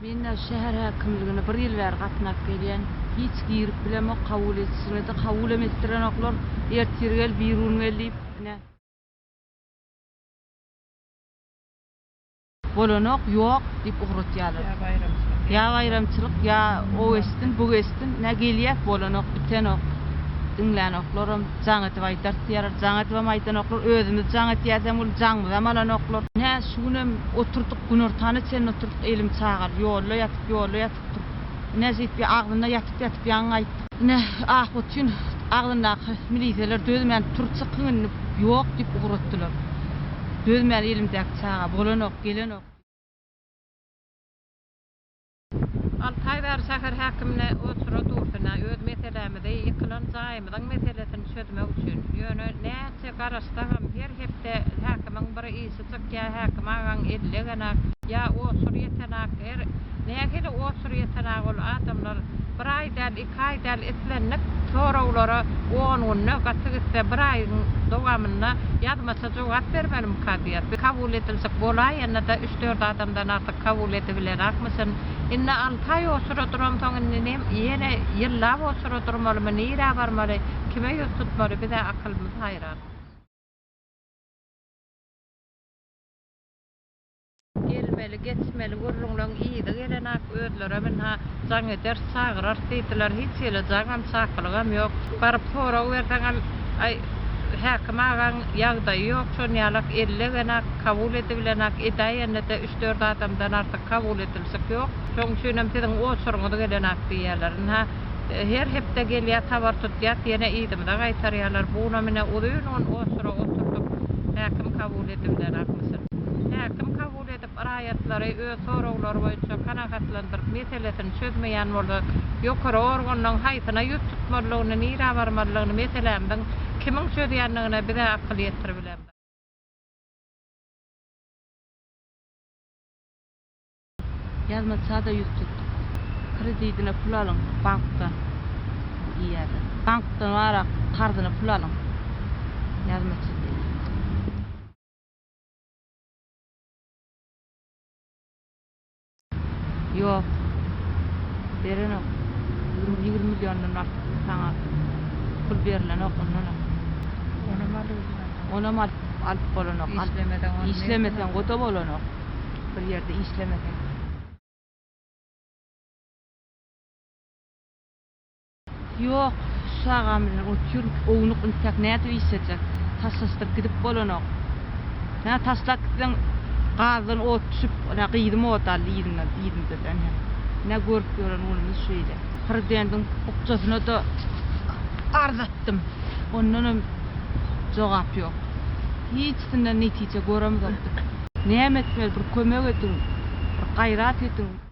Men şäher häkimligine bir ýyl bäri gatnap gelýän, hiç girip bilemok, kabul etsinler de kabul emetdiren oklar ertirgel birun gelip ne bolanok ýok dip ugratýarlar. Ya bayramçylyk, ya o estin, bu estin, ne gelýär bolanok bitenok. Dinlän oklaram jaňaty aýdartýar, jaňaty aýdan oklar özümiz jaňaty ýazam ul jaňmyz amalan oklar. Ne şunem oturduk günürtany sen oturduk elim çagar, ýolda ýatyp dur. Ne jetdi aglyna ýatyp ýaňy aýtdy. Ne ahwatyn aglyna milisiýeler dözmän turçykyň ýok dip ugratdylar. Dözmän elimdäki çaga bolanok gelenok. Altaylar şäher häkimine oturup durdyna öz meselemide ýykylan jaýmyň meselesini çözmek üçin ýöne näçe garaşdagam her hepde häkimiň bir ýyşy çykýa häkim agaň edilgena ýa osur ýetenak nägele osur ýetenak ol adamlar bir aýdan 2 aýdan etlenip sorawlara 10 günne gatygysda bir aýyň dowamyna ýazmasa jogap bermenim kadiýat. Kabul etilsek bolay ýa-da 3-4 adamdan artyk kabul edebilen akmysyn. Inne 6 aý osura duram soňyny ýene ýyllap osura durmalymy, nire barmaly, kime ýol tutmaly, bize akylymyz haýran. Gelmeli, geçmeli, gurrunlaň iýdi gelenak özlere men ha jaňy ders çagyrar diýdiler, hiç ýele jaňam çakylygam ýok. Baryp soraw berseňem ay häkim agaň ýagdaýy ýok, şol ýalyk ellegenak kabul edebilenak edaýende 3-4 adamdan artyk kabul edilsek ýok. Şoň üçin siziň osuruňyz gelenak diýerler. Ha her hepde gelýär tabar tutýar, ýene iýdimde gaýtarýarlar. Buna mene uzun osura oturduk. Häkim kabul edebilenak mysyn? Häkim kabul edip raýatlary öz sorawlary boýunça kanagatlandyryp meselesini çözmeýän bolsa, ýokary organyň haýtyna ýüz tutmalygyny, nire barmalygyny meselemden kimiň çözýänligine bize akyl ýetirip bilen. Yazma çada ýüz tuttuk. Kreditine pul alyň bankdan. Ýa-da bankdan ara kardyna pul alyň. Yazma çada. Yok. Berenok. 20 milyondan artyk saňa pul berilen okundan. Ona mal alyp bolanok. İşlemesen goda bolanok. Bir ýerde işlemesen. Yok, şagam bilen otur, ownuq intek näde işlejek. Taslasda gidip bolanok. Nä taslak bilen gazdan ot düşüp, ona gyýdym otal ýygynden. Ne görüp gören onu şeýle. Prezidentiň ukjasyna da arzatdym. Ondan jogap ýok. Hiçsinden netije göremezdik. Näme etmeli bir kömek edin, bir gaýrat edin.